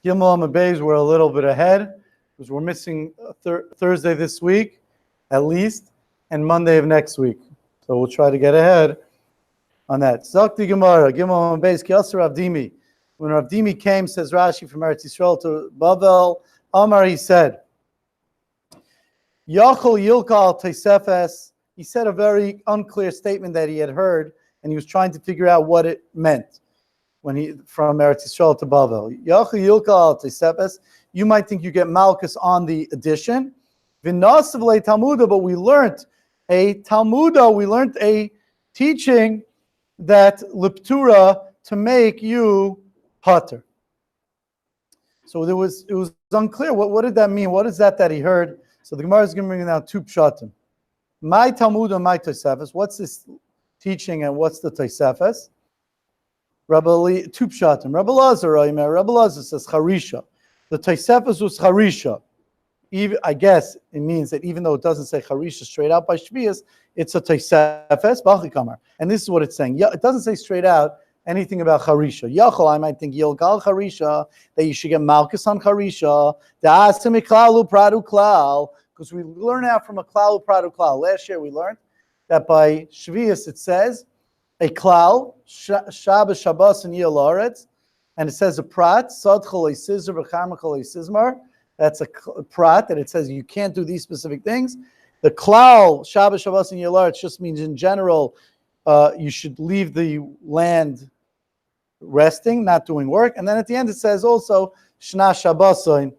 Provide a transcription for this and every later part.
Gimel and Beis, we're a little bit ahead because we're missing Thursday this week, at least, and Monday of next week. So we'll try to get ahead on that. Zakti Gemara, Gimel and Beis, Kiyaser Avdimi. When Avdimi came, says Rashi, from Eretz Yisrael to Bavel, Amar, he said, Yachol Yilkal Teisefes. He said a very unclear statement that he had heard, and he was trying to figure out what it meant when he from Eretz Yisrael to Bavel. Yachol Yilkal Teisefes. You might think you get Malchus on the addition. V'nasav le Talmuda, but we learned a Talmuda. We learned a teaching that Liptura to make you Pater. So it was unclear. What did that mean? What is that he heard? So the Gemara is going to bring down two pshatim. My Talmud and my Tosefes. What's this teaching and what's the Tosefes? Two pshatim. Rabbi Lazar says Charisha. The Tosefes was Charisha. I guess it means that even though it doesn't say Charisha straight out by Shvius, it's a Tosefes B'achikamar. And this is what it's saying. It doesn't say straight out anything about Charisha. Yachol, I might think Yilgal Charisha, that you should get Malchus on Charisha. Da'asim iklalu pradu klal, because we learn out from a klalu pradu klal. Last year we learned that by Shvius it says a klal, Shabbos Shabbos and Yil Aretz, and it says a prat, Sad Cholei Sizr V'chama Cholei Sizmar. That's a prat, that it says you can't do these specific things. The klal, Shabbos Shabbos and Yil Aretz just means in general you should leave the land resting, not doing work. And then at the end it says also Shna Shabbosin.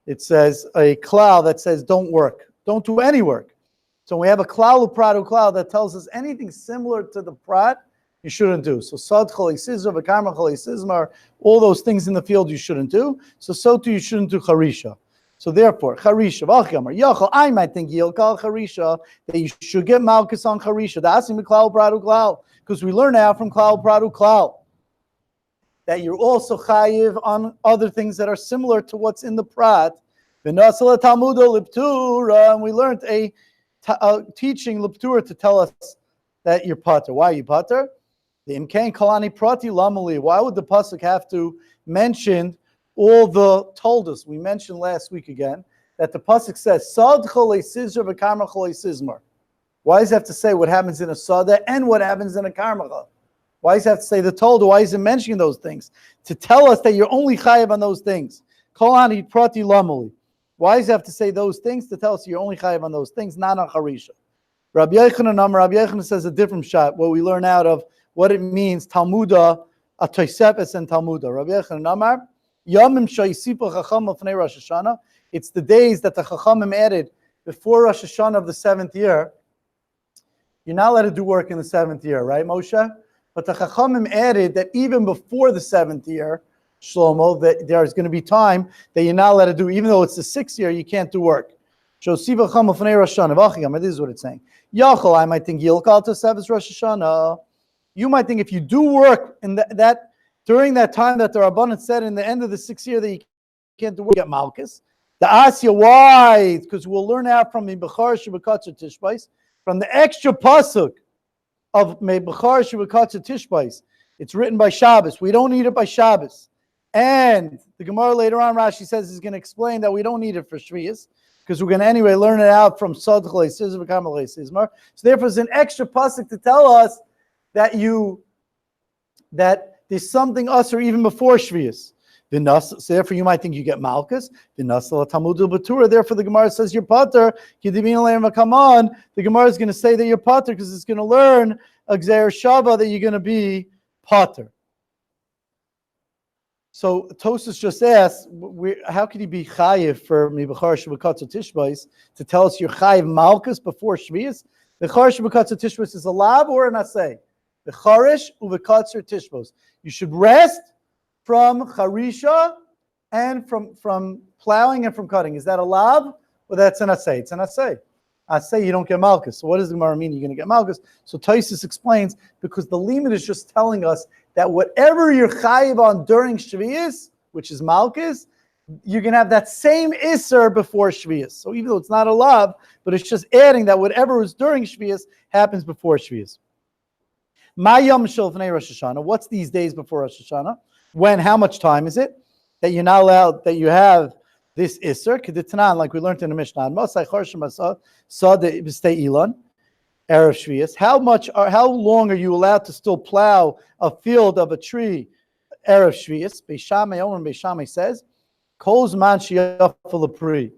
It says a klal that says don't work, don't do any work. So we have a klal upradu klal that tells us anything similar to the prat you shouldn't do. So sad cholei sizar, v'karma cholei sizmar, all those things in the field you shouldn't do. So too you shouldn't do charisha. So therefore, charisha, v'achamar, yachol, I might think yilkal charisha, that you should get malchus on charisha. That's in the klal upradu klal, because we learn now from klal upradu klal that you're also chayiv on other things that are similar to what's in the prat. V'nasala talmuda liptura, and we learned a teaching liptura to tell us that you're pater. Why are you pater? The imkain kalani prati lamali. Why would the pasuk have to mention all the told us? We mentioned last week again that the pasuk says sad cholei sizr v'karma cholei sizmar. Why does it have to say what happens in a sada and what happens in a karma? Why does it have to say the told? Why is it mentioning those things? To tell us that you're only chayiv on those things. Kalani prati lamali. Why does it have to say those things? To tell us you're only chayiv on those things, not on charisha. Rabbi Yochanan says a different shot, what we learn out of what it means, Talmuda, a Tosefes and Talmuda. Rabbi Yochanan Amar, Yomim shayisipa chacham l'fnei Rosh Hashanah. It's the days that the chachamim added before Rosh Hashanah of the 7th year. You're not allowed to do work in the 7th year, right, Moshe? But the chachamim added that even before the 7th year, Shlomo, that there's going to be time that you're not allowed to do, even though it's the 6th year, you can't do work. This is what it's saying. Yachol, I might think Yilkal Tosefes Rosh Hashanah. You might think if you do work in that during that time that the Rabbanan said in the end of the 6th year that you can't do work, you get Malchus. The Asya, why? Because we'll learn out from the Bechar Shebekatzer Tishbais, from the extra pasuk of Bechar Shebekatzer Tishbais. It's written by Shabbos. We don't need it by Shabbos. And the Gemara later on, Rashi says, is going to explain that we don't need it for Shviyas, because we're going to anyway learn it out from Sad Cholei Sizr v'karma cholei sizmar. So therefore, it's an extra pasuk to tell us that there's something usher even before Shviyas. So therefore, you might think you get Malchus. Therefore, the Gemara says you're pater. Come on, the Gemara is going to say that you're pater because it's going to learn a Gzeir Shava that you're going to be pater. So Tosas just asked, how could he be chayiv for Mibachar Shebekatzer Tishbais to tell us you're chayiv Malchus before Shvius? The Bechar Shebekatzer Tishbais is a lav or an asay? The Charish uvekatzer Tishbos. You should rest from charisha and from plowing and from cutting. Is that a lav or that's an asay? It's an asay. Asay you don't get Malchus. So what does the Gemara mean? You're going to get Malchus. So Tosas explains because the limit is just telling us that whatever you're chayiv on during Shvius, which is Malchus, you can have that same Isser before Shvius. So even though it's not a lav, but it's just adding that whatever was during Shvius happens before Shvius. Ma Yom Shel Fnei Rosh Hashanah. What's these days before Rosh Hashanah? When? How much time is it? that you're not allowed, that you have this Isser, Keditanan, like we learned in the Mishnah. Erev Shvius. How long are you allowed to still plow a field of a tree? Erev Shvius. Beishamai Omer Beishamai says, Kol Zman Sheyafel L'Pri.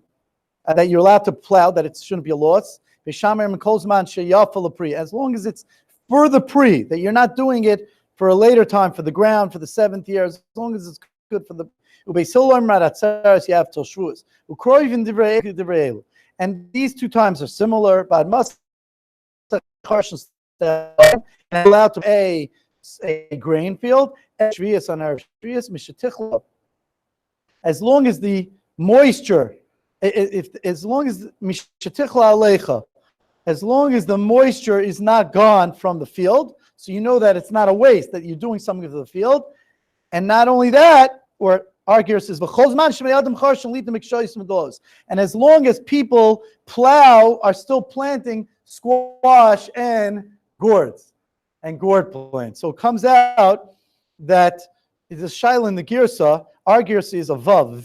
That you're allowed to plow, that it shouldn't be a loss. Beishamai Omer Kol Zman Sheyafel L'Pri. As long as it's for the pri, that you're not doing it for a later time, for the ground, for the 7th year, as long as it's good for the. And these two times are similar, but must allowed to a grain field, as long as the moisture, as long as the moisture is not gone from the field, so you know that it's not a waste, that you're doing something for the field. And not only that, or Argyr says, and as long as people plow, are still planting squash and gourds and gourd plants. So it comes out that it's a shaila in the girsa. Our girsa is a vav.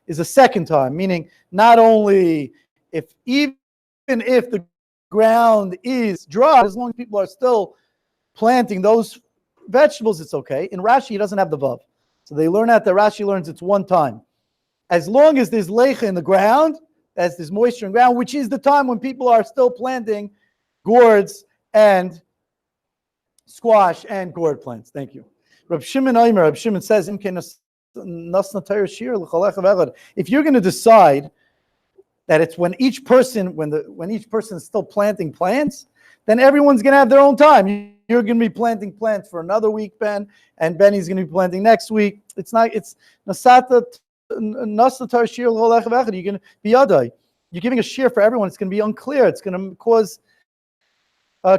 Is a second time, meaning not only even if the ground is dry, as long as people are still planting those vegetables, it's okay. In Rashi, he doesn't have the vav. So they learn out that Rashi learns it's one time. As long as there's leicha in the ground, as there's moisture in the ground, which is the time when people are still planting gourds and squash and gourd plants. Thank you. Reb Shimon Aimer, Reb Shimon says, if you're going to decide that it's when each person is still planting plants, then everyone's going to have their own time. You're going to be planting plants for another week, Ben, and Benny's going to be planting next week. It's nasata nasatar shir l'cholech v'echad. You're going to be yadai. You're giving a shir for everyone. It's going to be unclear. It's going to cause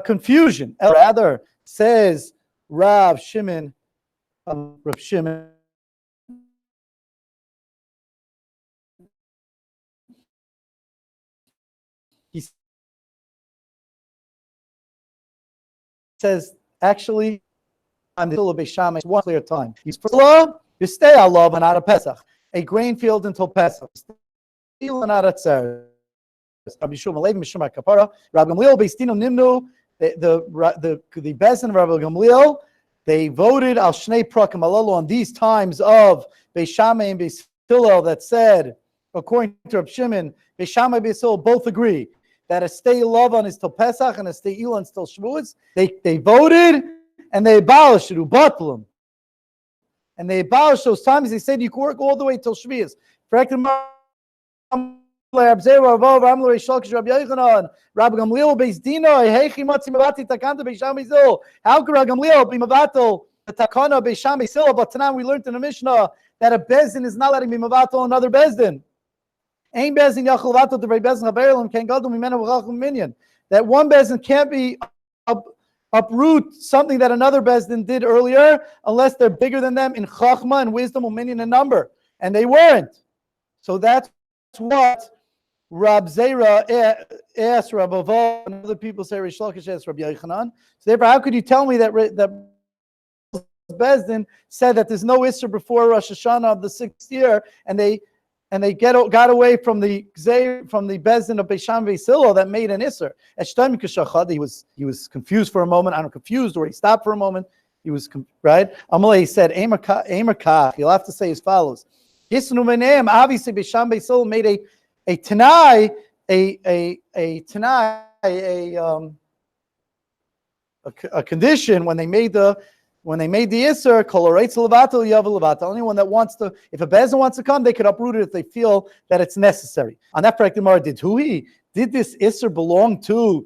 confusion. Rather, says Rav Shimon. Rav Shimon. He says, actually, I'm the Beisham. It's one clear time. He's for law. You stay Allah, but not a Pesach. A grain field until Pesach. Still not at Tzar. Rabbi Shmuel Levi Mishum Kapara. Rabbi Gamliel Beistino Nimnu. The Bezin of Rabbi Gamliel. They voted al Shnei Prakim Alalu on these times of Beishamai and Beis Hillel that said, according to Reb Shimon, Beishamai and Beis Hillel both agree that a stay Lavan is till Pesach and a stay Elon is till Shavuos. They voted and they abolished it, ubatlam. And they abolished those times. They said you can work all the way till Shavuos. Rabbi Gamliel beis dino heichi matzi mavati takanta beisham bezil. How could Rabbi Gamliel be mavatal the takana beisham bezil? But tonight we learned in the Mishnah that a bezdin is not letting me mavatal another bezdin. Ein bezdin yachol vatal to bezdin haberelim ken gadol mimenu v'chachum minyan. That one bezdin can't be uproot something that another bezdin did earlier unless they're bigger than them in chachma and wisdom or minyan and number, and they weren't. So that's what Rab Zera asked Rab Ava, and other people say Rish Lakish asked Rab Yochanan. So therefore, how could you tell me that Bezdin said that there's no Isser before Rosh Hashanah of the 6th year, and they got away from the Bezdin of Beisham Beis Hillel that made an Isser. He was confused for a moment. I'm confused, or he stopped for a moment. He was right. Amalei said, "Eimer kach." You'll have to say as follows. Obviously, Beisham Beis Hillel made a Tanai, a condition when they made the Isser, Kolorates Levato, Yavel Levato. Only one that wants to, if a Bezin wants to come, they could uproot it if they feel that it's necessary. On that fact, the Gemara did this Isser belong to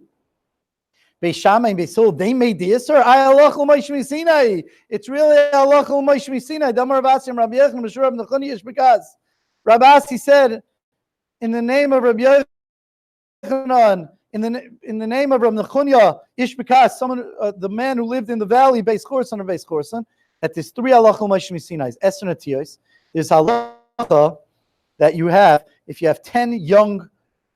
Beishamai and Beis Hillel? They made the Isser. It's really Allah Moshe Sinai. Damar Rabasi and Rabbi Yechon Meshur Rabbi Nachoni Yish because Rabasi said, in the name of Rabbi Yochanan, in the name of Rabbi Nechunya, Ishbekas, someone, the man who lived in the valley, Beis Korsan or Beis Korsan, that there's 3 halacha Moshe Sinai, Esther Natiyos. There's halacha that you have if you have 10 young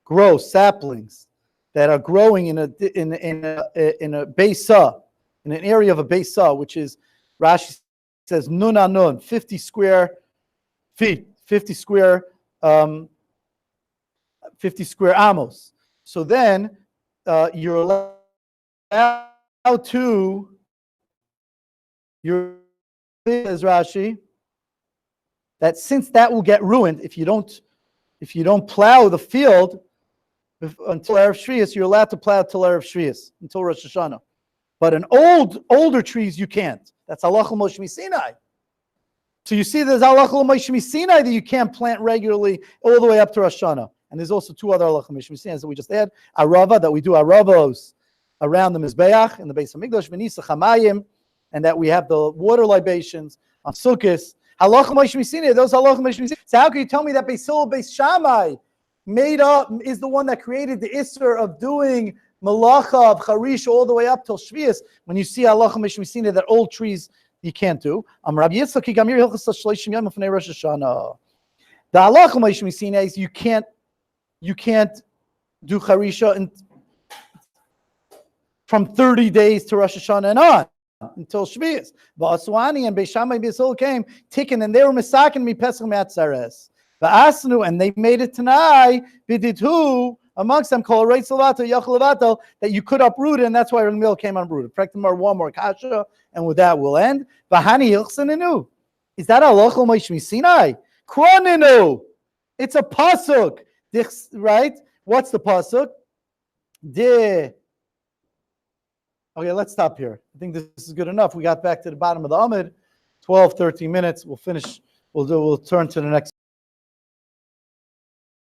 grow saplings that are growing in a Beisa, in an area of a Beisa, which is Rashi says nun on nun, 50 square feet, 50 square amos. So then you're allowed to, says Rashi, that since that will get ruined if you don't plow the field until Erev Shvius, you're allowed to plow till Erev Shvius, until Rosh Hashanah. But in older trees, you can't. That's Halachah Moshe Sinai. So you see there's Halachah Moshe Sinai that you can't plant regularly all the way up to Rosh Hashanah. And there's also two other Halachah Moshe Sinai that we just had. Arava, that we do Aravos around the Mizbeach in the base of Mikdash, V'nisa Chamayim, and that we have the water libations on Sukkot. Halachah Moshe Sinai, those Halachah Moshe Sinai. So how can you tell me that Beis Hillel, Beis Shammai is the one that created the Isser of doing Malacha of Charish all the way up till Shvius, when you see Halachah Moshe Sinai that old trees you can't do. Rabbi Yitzchak Gamir Hilchos Shloshim Yom Lefnei Rosh Hashanah. The Halachah Moshe Sinai is you can't do Charisha from 30 days to Rosh Hashanah and on until Shvius. V'aswani and Beis Shammai Beis Hillel came ticking, and they were misakin mi Pesach Me'atzares. V'asnu, and they made it tonight. V'didhu amongst them called Reitz Levato, Yachal Levato, that you could uproot it, and that's why Ramil came uprooted. Praktimar one more kasha, and with that we'll end. V'hani Hilchsaninu. Is that Halachah Moshe Sinai? Kroninu. It's a pasuk, right? What's the pasuk? Okay, let's stop here. I think this is good enough. We got back to the bottom of the Amud. 12, 13 minutes. We'll finish. We'll turn to the next.